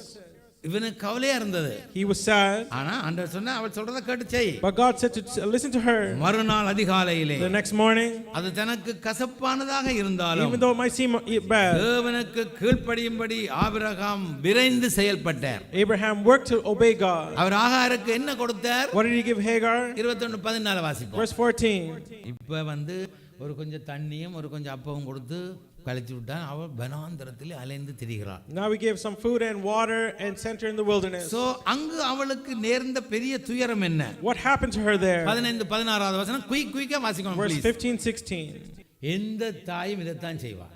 இவனுக்கு கவலையா இருந்தது. He was sad. ஆனா ஆண்டவர் சொன்னா அவள் சொல்றத கேட்டு செய். But God said to listen to her. மறுநாள் அதிகாலையிலே, The next morning, அது தனக்கு கசப்பானதாக இருந்தாலும், even though it might seem bad, தேவனுக்கு கீழ்ப்படியும்படி ஆபிரகாம் விரைந்து செயல்பட்டார். Abraham worked to obey God. அவர் ஆகாருக்கு என்ன கொடுத்தார்? What did he give Hagar? 21:14 வாசிப்போம். Verse 14. இப்ப ஒரு கொஞ்சம் தண்ணியும் ஒரு கொஞ்சம் அப்பவும் கொடுத்து கழிச்சு விட்டான். அவள் வனாந்தரத்தில் அலைந்து திரிகிறாள். Now we gave some food and water and sent her in the wilderness. So அங்கு அவளுக்கு நேர்ந்த பெரிய துயரம் என்ன? What happened to her there? 15-16 வசனம் குயிக்கா வாசிக்கணும் Verse please. 15-16. எந்த தாயும் இதைத்தான் செய்வா.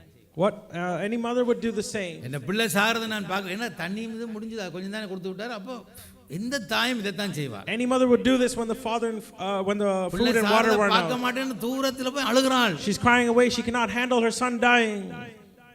What any mother would do the same. என்ன பிள்ளை சாகிறத நான் பார்க்க, ஏன்னா தண்ணி முடிஞ்சது கொஞ்சம் தானே கொடுத்து விட்டார். அப்போ எந்த தாயும் இதைத்தான் செய்வா. Any mother would do this when the when the food and water were பார்க்க out. மாட்டேன்னு தூரத்துல போய் அழுகிறாள். She's crying away. She cannot handle her son dying.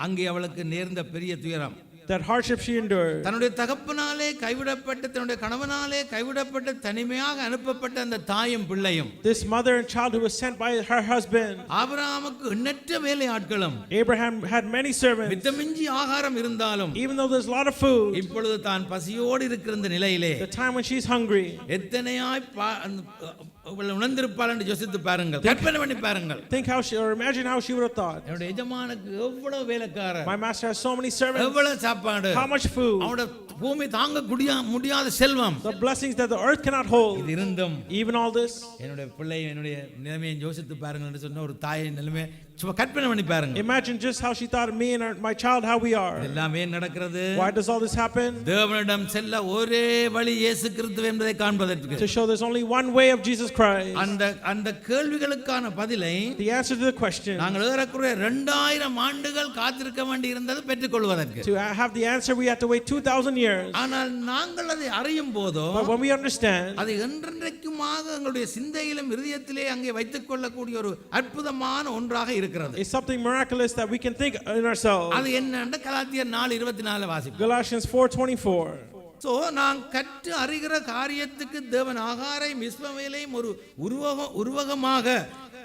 அங்கே அவளுக்கு நேர்ந்த பெரிய துயரம். That hardship she endured. தன்னுடைய தகப்பனாலே கைவிடப்பட்ட, தன்னுடைய கணவனாலே கைவிடப்பட்ட, தனிமையாக அனுப்பப்பட்ட அந்த தாயும் பிள்ளையும், This mother and child who was sent by her husband. ஆபிரகாமுக்கு எண்ணற்ற வேலை ஆட்களும், Abraham had many servants. மித்தமிஞ்சி ஆகாரம் இருந்தாலும், Even though there's a lot of food, இப்பொழுது தான் பசியோடு இருக்கிற இந்த நிலையிலே, the time when she's hungry, எத்தனையாய் உணர்ந்திருப்பாள் என்று யோசித்து பாருங்கள், கற்பனை பண்ணி பாருங்கள். think how she, or imagine how she would have thought. என்னுடைய எஜமானுக்கு எவ்வளவு வேலைக்காரர், My master has so many servants. எவ்வளவு சாப்பாடு, How much food. அவனுடைய பூமி தாங்க முடியாத செல்வம், The blessings that the earth cannot hold. இது இருந்தும் Even all this. என்னுடைய பிள்ளை என்னுடைய நிலைமையை யோசித்து பாருங்கள் என்று சொன்ன ஒரு தாயின் நிலைமை சும்மா கற்பனை பண்ணி பாருங்க. Imagine just how she thought of me and my child, how we are. எல்லாமே நடக்கிறது. Why does all this happen? தேவனிடம் செல்ல ஒரே வழி இயேசு கிறிஸ்து என்பதை காண்பதற்கு. To show there's only one way of Jesus Christ. அந்த கேள்விகளுக்கான பதிலை, The answer to the question. நாங்கள் ஏறக்குறைய 2000 ஆண்டுகள் காத்திருக்க வேண்டி இருந்தது பெற்றுக்கொள்வதற்கு. To have the answer we had to wait 2000 years. ஆனால் நாங்கள் அதை அறியும் போதோ, But when we understand, அது என்றென்றைக்குமாக எங்களுடைய சிந்தையிலும் இதயத்திலே அங்கே வைத்துக் கொள்ளக்கூடிய ஒரு அற்புதமான ஒன்றாக இருக்கிறது. it's something miraculous that we can think in ourselves. அது என்னன்னா கலாத்தியர் 4:24 வாசிப்போம். Galatians 4:24. சோ நான் கற்று அறிகிற காரியத்துக்கு தேவன் ஆகாரையும் இஸ்மவேலையும் ஒரு உருவகமாக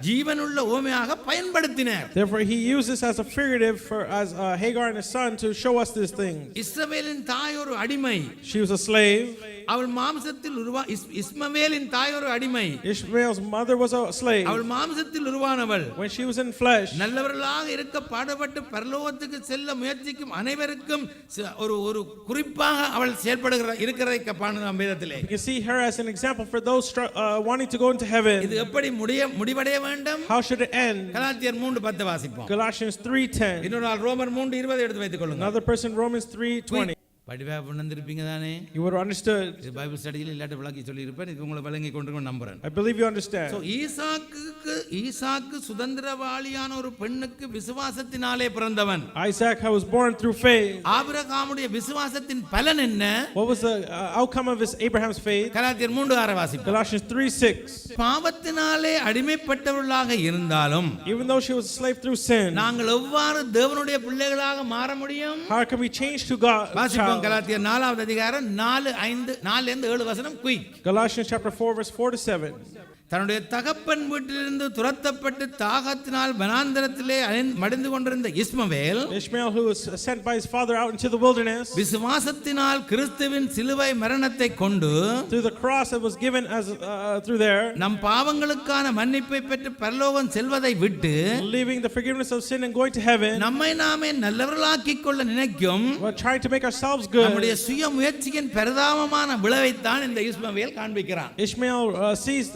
ஜீவனுள்ள ஓமையாக பயன்படுத்தினார். Therefore he uses as a figurative as Hagar and his son to show us these things. இஸ்ரவேலின் தாய் ஒரு அடிமை. She was a slave. அவள் மாம்சத்தில் இஸ்மவேலின் தாய் ஒரு அடிமை. Ishmael's mother was a slave. அவள் மாம்சத்தில் உருவானவள். When she was in flesh, நல்லவர்களாக இருக்க பாடுபட்டு பரலோகத்துக்கு செல்ல முயற்சிக்கும் அனைவருக்கும் ஒரு குறிப்பாக அவள் இருக்கிறதை காணலாம் வேதத்திலே. You can see her as an example for those wanting to go into heaven. இது எப்படி முடிவடைய வேண்டும்? How should it end? கலாத்தியர் 3:10 வாசிப்போம். Galatians 3:10. இன்னொரு ஆள் ரோமர் 3:20 எடுத்து வைத்துக் கொள்ளுங்க. Another person Romans 3:20. படிவா உணர்ந்திருப்பீங்க தானே? You would have understood. இது பைபிள் ஸ்டடியில் இல்லாட்ட விளக்கி சொல்லி இருப்பேன். இது உங்களை விளங்கி கொண்டிருக்கும் நம்புறேன். I believe you understand. So ஈசாக்கு சுதந்திரவாளியான ஒரு பெண்ணுக்கு விசுவாசத்தினாலே பிறந்தவன். Isaac was born through faith. ஆபிரகாமுடைய விசுவாசத்தின் பலன் என்ன? What was the outcome of Abraham's faith? கலாத்தியர் 3:6 வாசிப்போம். Galatians 3:6. பாவத்தினாலே அடிமைப்பட்டவர்களாக இருந்தாலும், Even though she was a slave through sin, நாங்கள் எவ்வாறு தேவனுடைய பிள்ளைகளாக மாற முடியும்? how can we change to God? வாசிப்போம். கலாத்தியர் 4வது அதிகாரம் 4:7 வசனம் குயிக். Galatians chapter 4 verse 4-7. தன்னுடைய தகப்பன் வீட்டிலிருந்து துரத்தப்பட்டு தாகத்தினால் வனாந்தரத்திலே மடிந்து கொண்டிருந்த இஸ்மவேல், Ishmael, who was sent by his father out into the wilderness, விசுவாசத்தினால் கிறிஸ்துவின் சிலுவை மரணத்தை கொண்டு through the cross that was given as through there, நம் பாவங்களுக்கான மன்னிப்பை பெற்று பரலோகம் செல்வதை விட்டு leaving the forgiveness of sin and going to heaven, நம்மை நாமே நல்லவர்களாக்கிக் கொள்ள நினைக்கும் we're trying to make ourselves good. நம்முடைய சுய முயற்சியின் பரிதாபமான விளைவைத்தான் இந்த இஸ்மவேல் காண்பிக்கிறான். Ishmael sees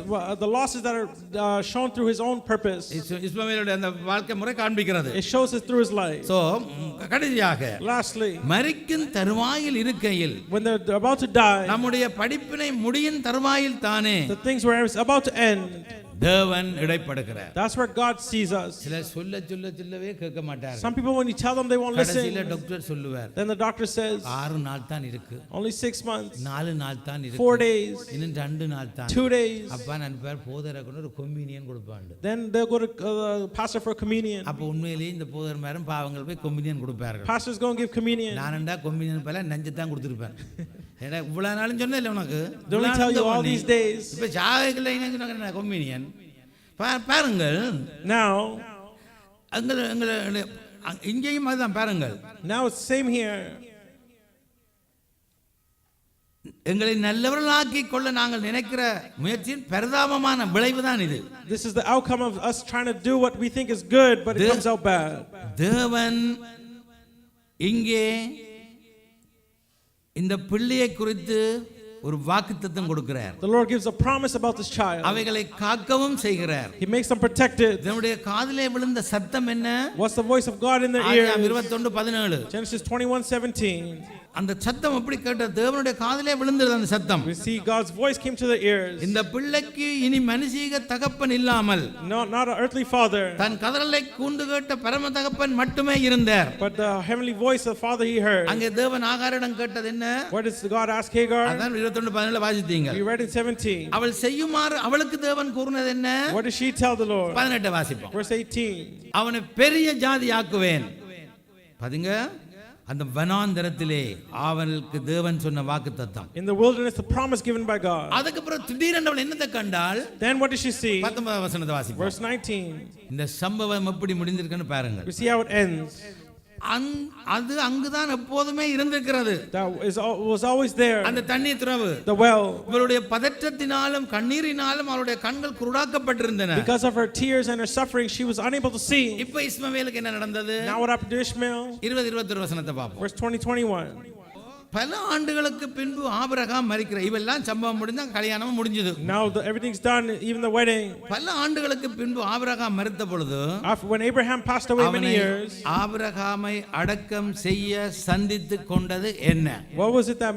the losses that are shown through his own purpose. இஸ்மவேலுடைய அந்த வாழ்க்கை முறை காண்பிக்கிறது. It shows it through his life. So கடைசியாக Lastly, மரிக்கும் தருவாயில் இருக்கையில், when they're about to die, நம்முடைய படிப்பினை முடியின் தருவாயில் தானே the things were about to end, தேவன் இடைப்படுகிறார். that's where God sees us. சில சொல்லவே கேட்க மாட்டார். Some people, when you tell them, they won't கடைசில listen. டாக்டர் சொல்லுவார், Then the doctor says, 6 நாள் தான் இருக்கு, only 6 months, 4 நாள் தான் 4 இருக்கு, days, இன்னும் 2 நாள் தான். 2 days. அப்பா நான் பேர் போதருக்கு ஒரு கொம்யூனியன் கொடுப்பாங்க. Then they'll go to pastor for communion. அப்ப உண்மையிலேயே இந்த போதர்மாரும் பாவங்கள் போய் கொம்யூனியன் கொடுப்பார்கள். Pastors go and give communion. நானண்டா கொம்யூனியன் பல நஞ்சு தான் கொடுத்துருப்பேன். ஏன்னா இவ்வளவு நாளும் சொன்னேன் இல்லை உனக்கு, Don't we tell you all these days? இப்ப சாவைகள் என்ன கொம்யூனியன் பாருங்கள். Now, இங்கேயும் அதுதான் பாருங்கள். now it's the same here. எங்களை நல்லவர்களாக்கி கொள்ள நாங்கள் நினைக்கிற முயற்சியின் பரிதாபமான விளைவு தான் இது. This is the outcome of us trying to do what we think is good, but it comes out bad. தேவன் இங்கே இந்த பிள்ளையை குறித்து ஒரு வாக்குத்தத்தம் கொடுக்கிறார். The Lord gives a promise about this child. அவைகளை காக்கவும் செய்கிறார். He makes them protected. நம்முடைய காதிலே விழுந்த சத்தம் என்ன? What's the voice of God in their ears? 21:17. Genesis 21:17. அந்த சத்தம் எப்படி கேட்ட? தேவனுடைய காதிலே விழுந்தது அந்த சத்தம். We see God's voice came to the ears. இந்த பிள்ளைக்கு இனி மனுஷீக தகப்பன் இல்லாமல், Not an earthly father, தன் கதறலை கூண்டு கேட்ட பரம தகப்பன் மட்டுமே இருந்தார். but the heavenly voice of the Father he heard. அங்கே தேவன் ஆகாரிடம் கேட்டது என்ன? What does God ask Hagar? அதான் 21:17 வாசித்தீங்க. You read in 17. அவள் செய்யுமாறு அவளுக்கு தேவன் கூறினது என்ன? What does she tell the Lord? 18 வாசிப்போம். Verse 18. அவனை பெரிய ஜாதி ஆக்குவேன். பாருங்க, அந்த வனாந்தரத்திலே அவனுக்கு தேவன் சொன்ன வாக்குத்தத்தம். In the wilderness, the promise given by God. அதுக்கு அப்புறம் திடீரென்று அவள் என்னத்தை கண்டால்? Then what did she see? 19 வசனத்தை வாசிப்போம். Verse 19. இந்த சம்பவம் எப்படி முடிந்திருக்குன்னு பாருங்க. We see how it ends. அது அங்குதான் எப்போதுமே இருந்திருக்கிறது. That was always there. அந்த தண்ணீர் திறவு, The well. இவளுடைய பதற்றத்தினாலும் கண்ணீரினாலும் அவளுடைய கண்கள் குருடாக்கப்பட்டிருந்தன. Because of her tears and her suffering, she was unable to see. இப்போ இஸ்மவேலுக்கு என்ன நடந்தது? Now what happened to Ishmael? 20-21 வசனத்தை பார்ப்போம். Verse 20-21. பல ஆண்டுகளுக்கு பின்பு ஆபிரகாம் மரிக்கிறார். இவெல்லாம் சம்பவம் முடிஞ்சா கல்யாணமும் முடிஞ்சது. Now everything's done, even the wedding. பல ஆண்டுகளுக்கு பின்பு ஆபிரகாம் மரித்த பொழுது, When Abraham passed away many years, ஆபிரகாமை அடக்கம் செய்ய சந்தித்து கொண்டது என்ன? what was it that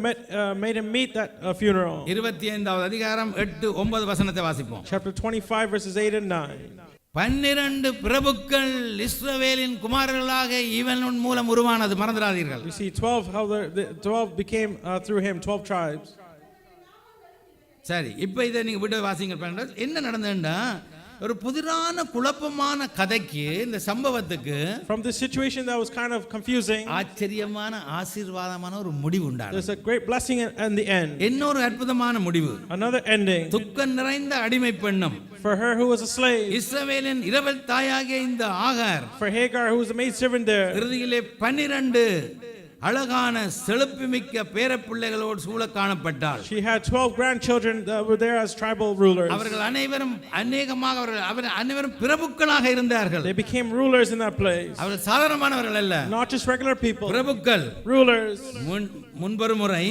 made him meet that funeral? 25வது அதிகாரம் 8-9 வசனத்தை வாசிப்போம். Chapter 25 verses 8 and 9. 12 பிரபுக்கள் இஸ்ரவேலின் குமாரர்களாக இவன் மூலம் உருவானது, மறந்துடாதீர்கள். You see 12 how the 12 became through him 12 tribes. சரி, இப்போ இதை நீங்க விட்டு வாசிங்க. என்ன நடந்ததுன்னா, ஒரு புதிரான குழப்பமான கதைக்கு, இந்த சம்பவத்துக்கு, from this situation that was kind of confusing, ஆச்சரியமான ஆசீர்வாதமான ஒரு முடிவு உண்டானது. there's a great blessing in the end. இன்னொரு அற்புதமான முடிவு. Another ending. துக்கம் நிறைந்த அடிமை பெண்ணும், for her who was a slave, இஸ்ரவேலின் இரவல் தாயாகிய இந்த ஆகார், for Hagar who was a maid servant there, இறுதியிலே 12 அழகான செழுப்புமிக்க பேரப்பிள்ளைகளோடு சூழ காணப்பட்டாள். she had 12 grandchildren that were there as tribal rulers. அவர்கள் அனைவரும் அனைவரும் பிரபுக்களாக இருந்தார்கள். They became rulers in that place. அவர்கள் சாதாரணமானவர்கள் அல்ல, not just regular people, பிரபுக்கள், rulers. முன்பொரு முறை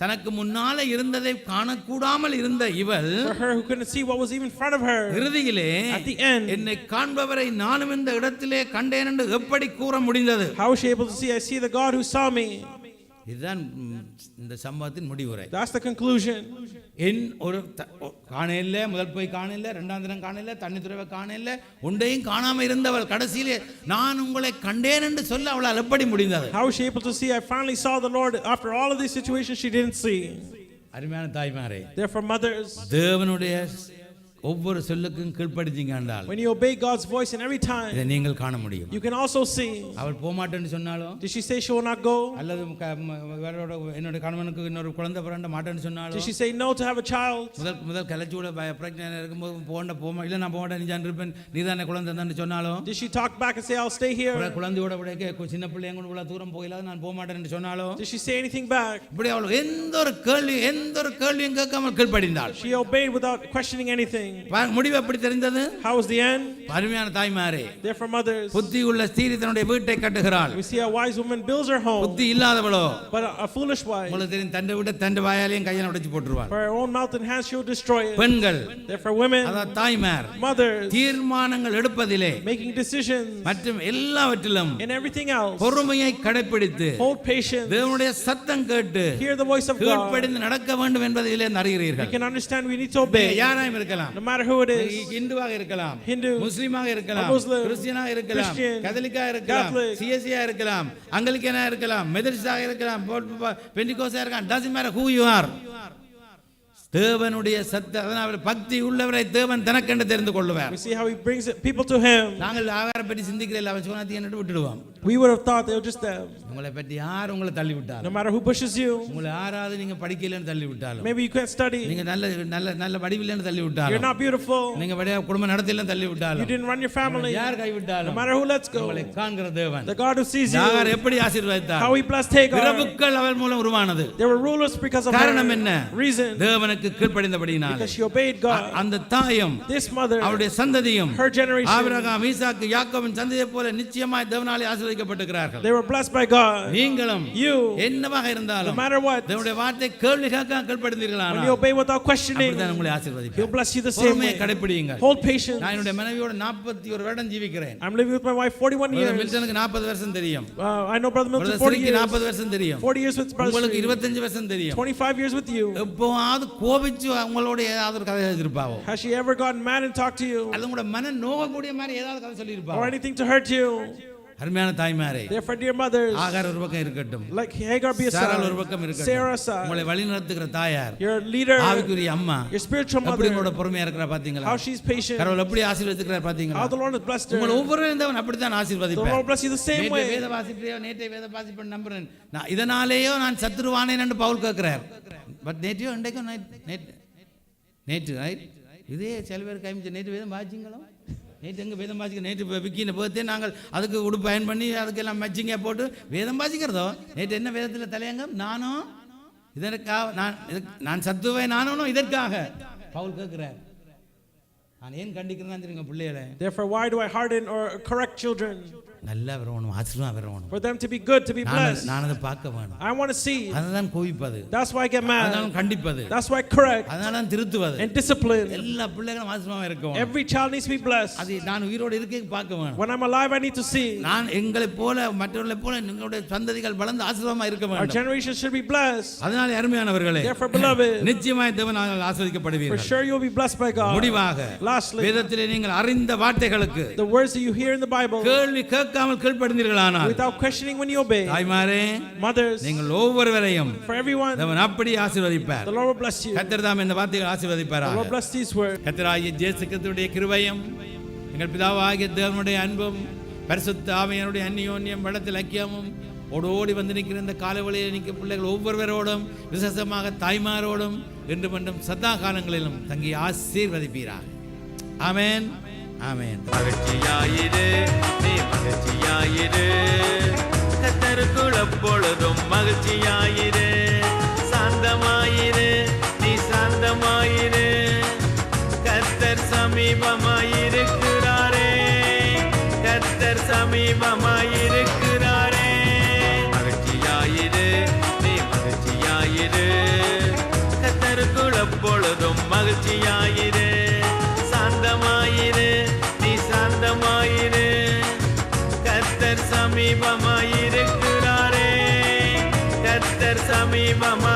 தனக்கு முன்னால இருந்ததை காணக்கூடாமல் இருந்த இவள், for her who couldn't see what was even in front of her, இறுதியிலே at the end, என்னை காண்பவரை நானும் இந்த இடத்திலே கண்டேன் என்று எப்படி கூற முடிந்தது? how was she able to see? I see the God who saw me. இதுதான் இந்த சம்பவத்தின் முடிவுரை. That's the conclusion. என் ஒரு காணல, முதல் போய் காணல, இரண்டாம் தினம் காணல, தண்ணி துறவை காணல, ஒன்றையும் காணாம இருந்தவள் கடைசியிலே நான் உங்களை கண்டேன் என்று சொல்ல அவளால் எப்படி முடிந்தது? How was she able to see? I finally saw the Lord. After all of these situations, she didn't see. அருமையான தாய்மாரே, Therefore, mothers, தேவனுடைய ஒவ்வொரு சொல்லுக்கும் கீழ்ப்படிஞ்சீங்க என்றால் when you obey God's voice in every time, இதை நீங்கள் காண முடியும். you can also see. அவள் போக மாட்டேன்னு சொன்னாலும், Did she say she will not go? அல்லது வேறோட என்னோட கணவனுக்கு இன்னொரு குழந்தை பிறந்த மாட்டேன்னு Did சொன்னாலும், she say no to have a child? முதல் கலைச்சூட பிரச்சனை இருக்கும்போது போமா இல்லை நான் போக மாட்டேன் நீ இருப்பேன் நீதானே குழந்தை தான் சொன்னாலும், Did she talk back and say I'll stay here? குழந்தையோட விட சின்ன பிள்ளை எங்க இவ்வளவு தூரம் போயில நான் போக மாட்டேன்னு சொன்னாலும், Did she say anything back? இப்படி அவள் எந்த ஒரு கேள்வியும் கேட்காமல் கீழ்ப்படிந்தாள். She obeyed without questioning anything. முடிவு எப்படி தெரிந்தது? How was the end? அருமையான தாய்மாரே, Therefore, mothers, புத்தி உள்ள ஸ்திரீ தன்னுடைய வீட்டை கட்டுகிறாள். we see a wise woman builds her home, புத்தி இல்லாதவளோ but a foolish wife, உங்களுக்கு தெரியும் தண்டை விட தண்டை வாயாலையும் கையை உடைச்சு போட்டுருவாள். for her own mouth and hands she will destroy it. பெண்கள், Therefore, women, அதாவது தாய்மார், mothers, தீர்மானங்கள் எடுப்பதிலே making decisions மற்றும் எல்லாவற்றிலும் and everything else, பொறுமையை கடைப்பிடித்து hold patience, தேவனுடைய சத்தம் கேட்டு hear the voice of God. கீழ்ப்படிந்து நடக்க வேண்டும் என்பதிலே We அறிகிறீர்கள். can understand we need to obey, யாராயும் இருக்கலாம், no matter who it is. இந்துவாக இருக்கலாம், Hindu, முஸ்லிமாக இருக்கலாம், a Muslim, கிறிஸ்டியனாக இருக்கலாம், Christian, கத்தோலிக்கா இருக்கலாம், Catholic, சிஎஸ்சியா இருக்கலாம், அங்கலிக்கனா இருக்கலாம், மெதடிஸ்டாக இருக்கலாம், பெண்டிகோஸ்டா இருக்கலாம், doesn't matter who you are. தேவனுடைய சத்தம், அதனால் பக்தி உள்ளவரை தேவன் தனக்கென்று தெரிந்து கொள்ளுவார். We see how he brings people to him. நாங்கள் ஆகார பற்றி சிந்திக்கிறேன், அவன் சொன்னாத்தி என்னட்டு விட்டுடுவோம். We would have thought they were just them. உங்களை பற்றி யார் உங்களை தள்ளி விட்டாலும், No matter who pushes you, உங்களை யாராவது நீங்க படிக்கலன்னு தள்ளி விட்டாலும், maybe you can't study, நீங்க நல்ல வடிவில்லைன்னு தள்ளி you're விட்டாலும், not beautiful, நீங்க குடும்ப நடத்திலாம் தள்ளி you விட்டாலும், didn't run your family, யார் no கைவிட்டாலும் matter who lets go, உங்களை காண்கிற தேவன், the God who sees you, யார் எப்படி ஆசீர்வதித்தார், how he blessed Hagar. பிரபுக்கள் அவள் மூலம் உருவானது. There were rulers because of காரணம் என்ன? her. Reason, தேவனுக்கு கீழ்ப்படிந்தபடியினாலே. because she obeyed God. அந்த தாயும் This mother, அவருடைய சந்ததியும் her generation, ஆபிரகாம், ஈசாக்கு, யாக்கோபின் சந்ததியை போல நிச்சயமாய் தேவனாலே ஆசீர்வதிக்கப்பட்டிருக்கிறார்கள். they were blessed by God. நீங்களும் You, என்னவாக no இருந்தாலும் matter what, தேவனுடைய வார்த்தை கேள்வி கேட்க when you கீழ்ப்படிந்தீர்களானால் obey without questioning, அப்படிதான் உங்களை he'll ஆசீர்வதிப்பார். bless you the same பொறுமையை way. கடைப்பிடியுங்கள். Hold patience. நான் என்னுடைய மனைவியோட 41 வருடம் ஜீவிக்கிறேன். I'm living with my wife 41 years. மில்டனுக்கு 40 வருஷம் தெரியும், I know Brother Milton 40 ஸ்ரீக்கு years. 40 வருஷம் தெரியும், 40 years with Brother உங்களுக்கு Sri. 25 வருஷம் தெரியும். 25 years with you. எப்போவாவது கோபிச்சு உங்களோட ஏதாவது ஒரு கதை எழுதிருப்பாவோ, Has she ever gotten mad and talked to you? அல்லது உங்களோட மன நோகக்கூடிய மாதிரி ஏதாவது கதை சொல்லியிருப்பாவோ? Or anything to hurt you? அருமையான தாய்மாரே, Therefore, dear mothers, ஆகார் ஒரு பக்கம் இருக்கட்டும், like Hagar be a சாராள் ஒரு side, பக்கம் இருக்கட்டும், Sarah side, உங்களை வழி நடத்துகிற தாயார், your leader, ஆவிக்குரிய அம்மா your spiritual எப்படி உங்களோட mother, பொறுமையா இருக்கிறா பாத்தீங்களா? how she's patient, கடவுள் எப்படி ஆசீர்வதிக்கிறார் பாத்தீங்களா? how the Lord has blessed உங்களை her. ஒவ்வொரு இருந்தவன் அப்படித்தான் The ஆசீர்வதிப்பார். Lord bless you the same way. வேத வாசிப்பையோ நேற்றை வேத வாசிப்பேன் நம்புறேன் நான், இதனாலேயோ நான் சத்துருவானேன் என்று பவுல் கேட்கிறார். பட் நேற்றையோ இன்றைக்கும் நேற்று ரைட் இதே சில பேர் கைமிச்சு நேற்று வேதம் வாசிங்களோ, நேற்று எங்கே வேதம் வாசிக்க, நேற்று விக்கின போதே நாங்கள் அதுக்கு உடுப்பு பயன் பண்ணி அதுக்கெல்லாம் மேட்சிங்காக போட்டு வேதம் வாசிக்கிறதோ, நேற்று என்ன வேதத்தில் தலையங்கம், நானும் இதற்காக நான் சத்துவை நானும் இதற்காக பவுல் கேட்கிறார். நான் ஏன் கண்டிக்கிறேன்னு தெரியுங்க பிள்ளைகளை? Therefore, why do I harden or correct children? நல்லா வரணும், ஆசீர்வாதம் வரணும், For them to be good, to be blessed. நான் அதை பார்க்க வேணும். I want to see. அதுதான் கோபிப்பது, That's why I get mad. அதனால கண்டிப்பது, That's why I correct அதனால திருத்துவது. and discipline. எல்லா பிள்ளைகளும் ஆசீர்வாதம் இருக்கும். Every child needs to be blessed. அது நான் உயிரோடு இருக்க பார்க்க வேணும். When I'm alive, I need to see. நான் எங்களை போல மற்றவர்களை போல உங்களுடைய சந்ததிகள் வளர்ந்து ஆசீர்வாதமா இருக்க Our வேண்டும். generation should be blessed. அதனால அருமையானவர்களே, Therefore, beloved, நிச்சயமாய் தேவனால் for ஆசீர்வதிக்கப்படுவீர்கள். sure you will be blessed by God. முடிவாக Lastly, வேதத்திலே நீங்கள் அறிந்த வார்த்தைகளுக்கு the words that you hear in the Bible, கேள்வி கேட்காமல் கீழ்ப்படிந்தீர்களானால், without questioning when you obey, தாய்மாரே, mothers, நீங்கள் ஒவ்வொருவரையும் for everyone, தேவன் அப்படி ஆசீர்வதிப்பார். the Lord will bless you. கர்த்தர் தாம் இந்த வார்த்தைகளை The ஆசீர்வதிப்பாராக. Lord bless these words. கர்த்தராகிய இயேசு கிறிஸ்துவுடைய கிருபையும் எங்கள் பிதாவாகிய தேவனுடைய அன்பும் பரிசுத்த ஆவியானுடைய அந்நியோன்யம் வளத்தில் ஐக்கியமும் ஓடோடி வந்து நிற்கிற இந்த காலவழியில் நிற்கிற பிள்ளைகள் ஒவ்வொருவரோடும் விசேஷமாக தாய்மாரோடும் என்று மட்டும் சதா காலங்களிலும் தங்கி ஆசீர்வதிப்பீராக. ஆமென், ஆமென். மகிழ்ச்சியாயிரு, நீ மகிழ்ச்சியாயிரு, கர்த்தருக்குள் எப்பொழுதும் மகிழ்ச்சியாயிரு, சாந்தமாயிரு, நீ சாந்தமாயிரு, கர்த்தர் சமீபமாயிருக்கிறாரே, கர்த்தர் சமீபமாயிருக்கிறாரே. மகிழ்ச்சியாயிரு, நீ மகிழ்ச்சியாயிரு, கர்த்தருக்குள் எப்பொழுதும் மகிழ்ச்சியாயிரு, சாந்தமாயிரு, நீ சாந்தமாயிரு, கர்த்தர் சமீபமாயிருக்கிறாரே, கர்த்தர் சமீபமாயிருக்கிறாரே.